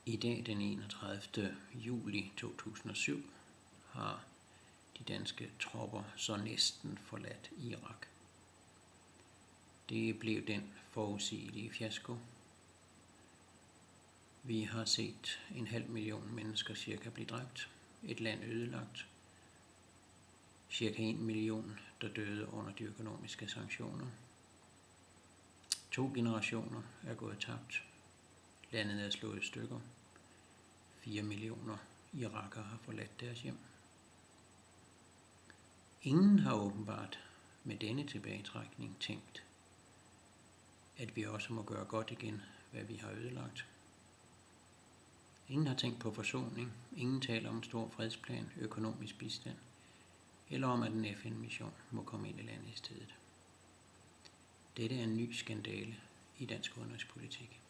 I dag den 31. juli 2007 har de danske tropper så næsten forladt Irak. Det blev den forudsigelige fiasko. Vi har set 500.000 mennesker cirka blive dræbt, et land ødelagt, cirka 1 million, der døde under de økonomiske sanktioner. 2 generationer er gået tabt. Landet er slået i stykker. 4 millioner irakere har forladt deres hjem. Ingen har åbenbart med denne tilbagetrækning tænkt, at vi også må gøre godt igen, hvad vi har ødelagt. Ingen har tænkt på forsoning. Ingen taler om en stor fredsplan, økonomisk bistand, eller om, at en FN-mission må komme ind i landet i stedet. Dette er en ny skandale i dansk udenrigspolitik.